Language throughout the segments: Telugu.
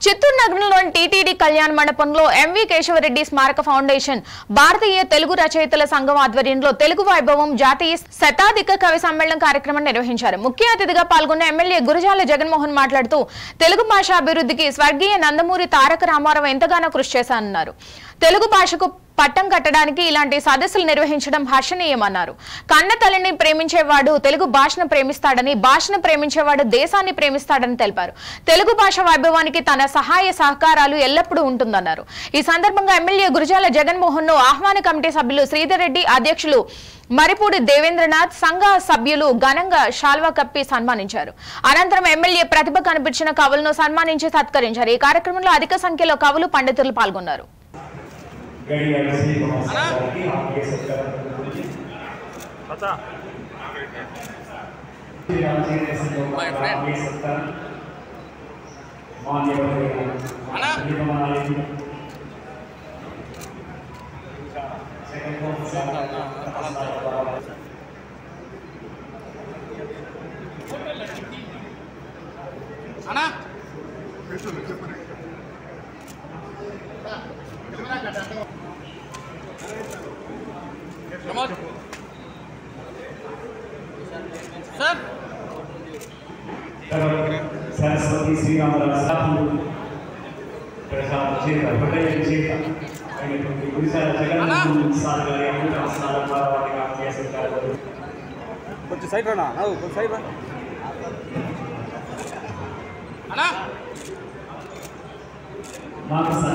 చిత్తూరు నగరంలోని టీటీడీ కళ్యాణ్ మండపంలో ఎంవి కేశవరెడ్డి స్మారక ఫౌండేషన్ భారతీయ తెలుగు రచయితల సంఘం ఆధ్వర్యంలో తెలుగు వైభవం జాతీయ శతాధిక కవి సమ్మేళనం కార్యక్రమం నిర్వహించారు. ముఖ్య అతిథిగా పాల్గొన్న ఎమ్మెల్యే గురజాల జగన్మోహన్ మాట్లాడుతూ తెలుగు భాష అభివృద్ధికి స్వర్గీయ నందమూరి తారక రామారావు ఎంతగానో కృషి చేశారన్నారు. తెలుగు భాషకు పట్టం కట్టడానికి ఇలాంటి సదస్సులు నిర్వహించడం హర్షణీయమన్నారు. కన్న తల్లిని ప్రేమించేవాడు తెలుగు భాషను ప్రేమిస్తాడని, భాషను ప్రేమించేవాడు దేశాన్ని ప్రేమిస్తాడని తెలిపారు. తెలుగు భాష వైభవానికి తన సహాయ సహకారాలు ఎల్లప్పుడూ ఉంటుందన్నారు. ఈ సందర్భంగా ఎమ్మెల్యే గురజాల జగన్మోహన్ ను ఆహ్వాన కమిటీ సభ్యులు శ్రీధర్ రెడ్డి, అధ్యక్షులు మరిపూడి దేవేంద్రనాథ్, సంఘ సభ్యులు ఘనంగా శాల్వా కప్పి సన్మానించారు. అనంతరం ఎమ్మెల్యే ప్రతిభ కనిపించిన కవులను సన్మానించి సత్కరించారు. ఈ కార్యక్రమంలో అధిక సంఖ్యలో కవులు, పండితులు పాల్గొన్నారు. सरस्वती श्री रामराजू प्रसाद चेता हृदय चेता गुरुसार जगन्मोहन सार गारी अमृत सार पारवाटी का किया सरकार कुछ साइड रहना आओ कुछ साइड रह अना मां सर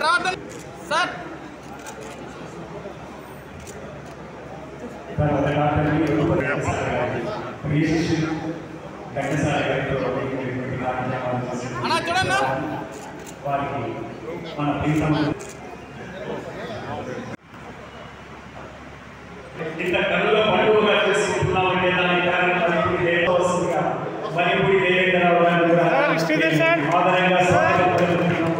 ड्राइवर सर ఇంత కనుల పండుగగా చేసుకుంటున్నామంటే దాని మరిపూడి దేవేంద్రరావు గారు కూడా ఆదరంగా స్వాగతం పలుకుతున్నాం.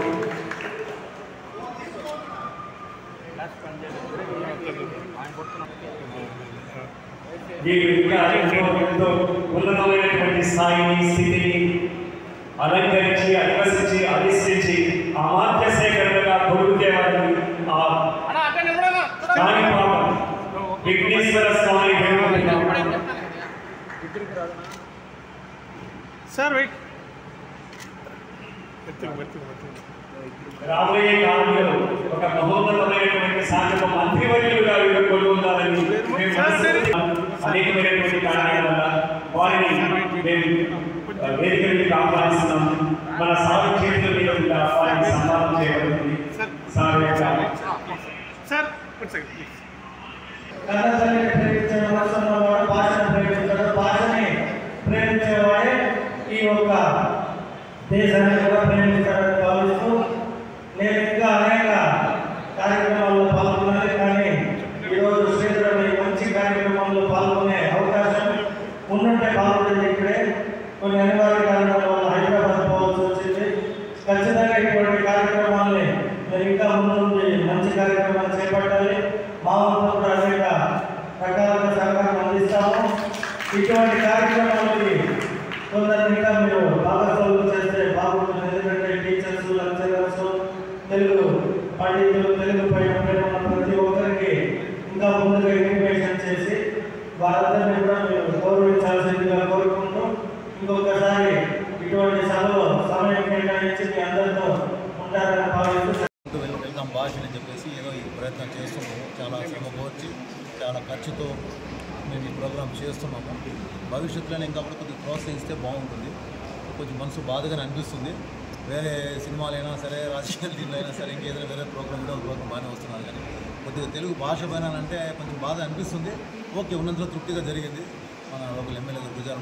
ఇంకా ఎంతో ఉన్నతమైనటువంటి స్థాయిని, స్థితిని అలంకరించి, అధివసించి, అధిష్ఠించి అమాత్య సేకరణగా కొడుకుతేవాడిని ఆ కాణిపాక విఘ్నేశ్వర స్వామి రాబోయే కాలంలో ఒక మహోన్నతమైనటువంటి సాంఘిక మంత్రివర్యులుగా వీరు ఉండాలని అనేకమైనటువంటి కారణాల వల్ల వారిని మేము వేదికలకు ఆహ్వానిస్తున్నాం. మన సాగు చేతుల మీద కూడా వారిని సన్మానం చేయబడుతుంది. ప్రేమించేవాడే ఈ యొక్క దేశాన్ని కూడా ప్రేమించాలని భావిస్తూ నేను ఇంకా అనేక కార్యక్రమాల్లో పాల్గొనాలి. కానీ ఈరోజు శ్రీధర్ మంచి కార్యక్రమంలో పాల్గొనే అవకాశం ఉన్నట్టే పాల్గొనేది ఇక్కడే కొన్ని అనివార్య కారణాల వల్ల హైదరాబాద్ పోవాల్సి వచ్చింది. ఖచ్చితంగా ఇటువంటి కార్యక్రమాల్ని మీరు ఇంకా ముందుండి మంచి కార్యక్రమాలు చేపట్టాలి. మా వంతు కూడా అనేక రకాలుగా సహకారం అందిస్తాము. ఇటువంటి కార్యక్రమాలకి కొందరిని ఇంకా మీరు భాగస్వామ్యం చేస్తే బాగుంటుంది. ఎందుకంటే టీచర్స్, లెక్చరర్స్, తెలుగు పండితులు, తెలుగు పైన ప్రేమ ప్రతి ఒక్కరికి ఇంకా ముందుగా ఇన్ఫర్మేషన్ చేసి వారందరినీ కూడా మీరు గౌరవించాల్సిందిగా కోరుకుంటూ ఇంకొకసారి ఇటువంటి సభలో సమయం కేటాయించి మీ అందరితో ఉంటారని భావిస్తూ వెల్కమ్ భాషని చెప్పేసి ఏదో ఈ ప్రయత్నం చేస్తున్నాము. చాలా శ్రమ కోర్చి చాలా ఖర్చుతో మేము ఈ ప్రోగ్రాం చేస్తున్నాము. భవిష్యత్తులో ఇంకా కూడా కొద్దిగా ప్రోత్సహిస్తే బాగుంటుంది. కొంచెం మనసు బాధగానే అనిపిస్తుంది. వేరే సినిమాలైనా సరే, రాజకీయ దీనిలో అయినా సరే, ఇంకేదైనా వేరే ప్రోగ్రామ్ బాగానే వస్తున్నారు. కానీ కొద్దిగా తెలుగు భాష పైన అంటే కొంచెం బాధ అనిపిస్తుంది. ఓకే, ఉన్నంతలో తృప్తిగా జరిగింది. మన లోకల్ ఎమ్మెల్యే గారు గురజాల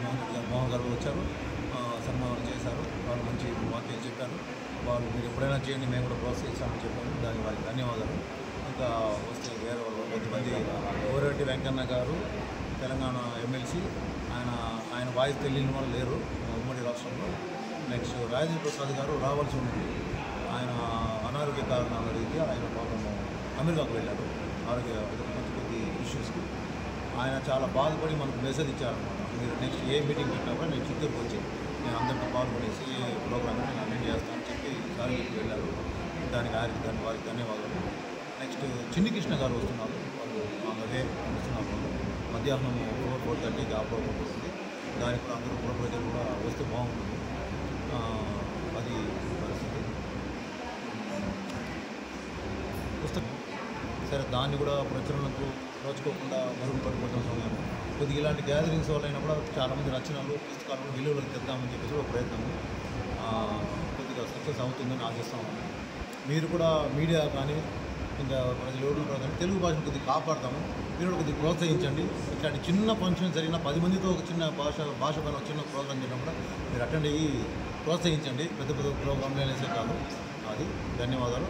మోహన్ గారు వచ్చారు, సన్మానం చేశారు. వాళ్ళు మంచి వాక్యాలు చెప్పారు. వాళ్ళు మీరు ఎప్పుడైనా చేయండి, మేము కూడా ప్రోత్సహిస్తామని చెప్పారు. దానికి వారికి ధన్యవాదాలు. ఇంకా వస్తే వేరే వాళ్ళు కొద్దిమంది కోరెడ్డి వెంకన్న గారు తెలంగాణ ఎమ్మెల్సీ, ఆయన వాయిస్ తెలియని వాళ్ళు లేరు ఉమ్మడి రాష్ట్రంలో. నెక్స్ట్ రాజేంద్ర ప్రసాద్ గారు రావాల్సి ఉంది. ఆయన అనారోగ్య కారణాల రీత్యా ఆయన పాపం అమెరికాకు వెళ్ళారు. ఆరోగ్య కొద్ది ఇష్యూస్కి ఆయన చాలా బాధపడి మనకు మెసేజ్ ఇచ్చారనమాట. మీరు నెక్స్ట్ ఏ మీటింగ్ పెట్టినా కూడా నేను చిత్తూరుకు వచ్చి నేను అందరితో పాల్గొనేసి ప్రోగ్రామ్ నేను అటెండ్ చేస్తానని చెప్పి సార్ చెప్పి వెళ్ళారు. దానికి వారికి ధన్యవాదాలు. నెక్స్ట్ చిన్ని కృష్ణ గారు వస్తున్నారు. వాళ్ళు అలాగే వస్తున్నారు. మధ్యాహ్నం 4:30కి ఆ ప్రోగ్రామ్ వస్తుంది. దానికి కూడా అందరూ కూడా ప్రజలు కూడా వస్తే బాగుంటుంది. అది పరిస్థితి. పుస్తకం సరే, దాన్ని కూడా ప్రచురణకు నోచుకోకుండా మరుగుపడిపోతున్న సమయం కొద్దిగా ఇలాంటి గ్యాదరింగ్స్ వల్ల కూడా చాలామంది రచనలు పుస్తకాలను విలువలకు తెద్దామని చెప్పేసి ఒక ప్రయత్నం కొద్దిగా సక్సెస్ అవుతుందని ఆశిస్తాము. మీరు కూడా మీడియా కానీ ఇంకా ప్రజలు ఎవరు కానీ తెలుగు భాషను కొద్దిగా కాపాడతాము. మీరు కూడా కొద్దిగా ప్రోత్సహించండి. ఇట్లాంటి చిన్న ఫంక్షన్ జరిగిన 10 మందితో ఒక చిన్న భాష పైన చిన్న ప్రోగ్రాం చేయడం కూడా మీరు అటెండ్ అయ్యి ప్రోత్సహించండి. పెద్ద ప్రోగ్రాంలు అనేసే కాదు. అది ధన్యవాదాలు.